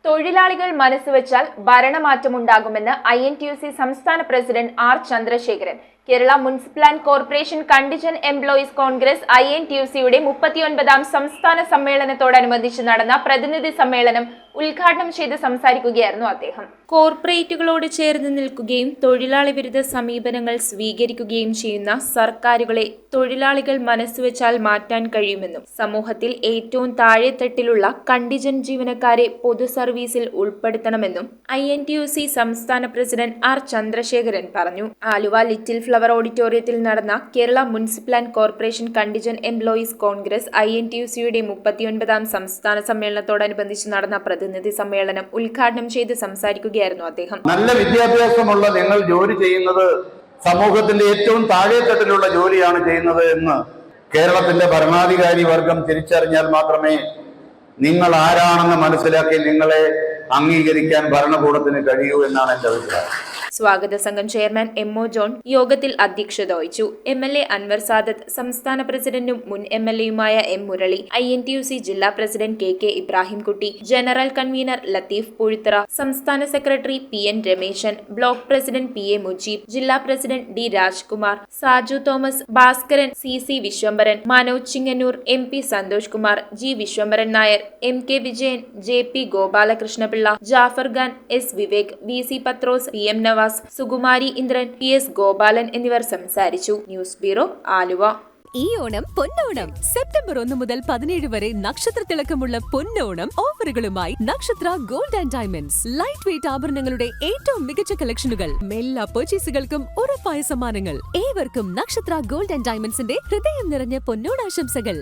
തൊഴിലാളികൾ മനസ്സുവെച്ചാൽ ഭരണമാറ്റമുണ്ടാകുമെന്ന് INTUC സംസ്ഥാന president R. Chandrasekharan. Kerala municipal and corporation contingent employees congress INTUCയുടെ 39ാം സംസ്ഥാന സമ്മേളനത്തോടനുബന്ധിച്ച് നടന്ന പ്രതിനിധി സമ്മേളനം ഉദ്ഘാടനം ചെയ്ത് സംസാരിക്കുകയായിരുന്നു അദ്ദേഹം. കോർപ്പറേറ്റുകളോട് ചേർന്ന് നിൽക്കുകയും തൊഴിലാളി വിരുദ്ധ സമീപനങ്ങൾ സ്വീകരിക്കുകയും ചെയ്യുന്ന സർക്കാരുകളെ തൊഴിലാളികൾ മനസ്സുവെച്ചാൽ മാറ്റാൻ കഴിയുമെന്നും സമൂഹത്തിൽ ഏറ്റവും താഴെത്തട്ടിലുള്ള കണ്ടിജന്റ് ജീവനക്കാരെ പൊതു സർവീസിൽ ഉൾപ്പെടുത്തണമെന്നും INTUC സംസ്ഥാന പ്രസിഡന്റ് R. ചന്ദ്രശേഖരൻ പറഞ്ഞു. ആലുവ ലിറ്റിൽ ഫ്ലവർ ഓഡിറ്റോറിയത്തിൽ നടന്ന Kerala municipal and corporation contingent employees congress INTUCയുടെ 39ാം സംസ്ഥാന സമ്മേളനത്തോടനുബന്ധിച്ച് നടന്ന പ്രതിനിധി സമ്മേളനം ഉദ്ഘാടനം ചെയ്ത് സംസാരിക്കുകയായിരുന്നു അദ്ദേഹം. നല്ല വിദ്യാഭ്യാസമുള്ള നിങ്ങൾ ജോലി ചെയ്യുന്നത് സമൂഹത്തിന്റെ ഏറ്റവും താഴെത്തട്ടിലുള്ള ജോലിയാണ് ചെയ്യുന്നത് എന്ന് കേരളത്തിന്റെ ഭരണാധികാരി വർഗം തിരിച്ചറിഞ്ഞാൽ മാത്രമേ നിങ്ങൾ ആരാണെന്ന് മനസ്സിലാക്കി നിങ്ങളെ അംഗീകരിക്കാൻ ഭരണകൂടത്തിന് കഴിയൂ എന്നാണ് എന്റെ അഭിപ്രായം. സ്വാഗത സംഘം ചെയർമാൻ MO ജോൺ യോഗത്തിൽ അധ്യക്ഷത വഹിച്ചു. MLA അൻവർ സാദത്ത്, സംസ്ഥാന പ്രസിഡന്റും മുൻ MLAയുമായ M. മുരളി, INTUC ജില്ലാ president KK Ibrahimkutty, general convener Latheef Poozhithara, സംസ്ഥാന secretary PN Rameshan, block president PA Mujeeb, ജില്ലാ president D. Rajkumar, Saju Thomas, Bhaskaran, CC Vishwambharan, Manoj Chingannoor, MP Santhosh Kumar, G. Vishwambharan Nair, MK Vijayan, JP Gopalakrishnapillai, Jafar Khan, S. Vivek, VC Pathros, PM Navas, Sukumari Indran, PS Gopalan എന്നിവർ സംസാരിച്ചു. News bureau, Aluva. ഈ ഓണം പൊന്നോണം. സെപ്റ്റംബർ 1 മുതൽ 17 വരെ നക്ഷത്ര തിളക്കമുള്ള പൊന്നോണം ഓഫറുകളുമായി Nakshatra gold and diamonds. Light weight ആഭരണങ്ങളുടെ ഏറ്റവും മികച്ച കളക്ഷനുകൾ, എല്ലാ പർച്ചേസുകൾക്കും ഉറപ്പായ സമ്മാനങ്ങൾ. ഏവർക്കും നക്ഷത്ര ഗോൾഡ് ആൻഡ് ഡയമണ്ട്സിന്റെ ഹൃദയം നിറഞ്ഞ പൊന്നോണാശംസകൾ.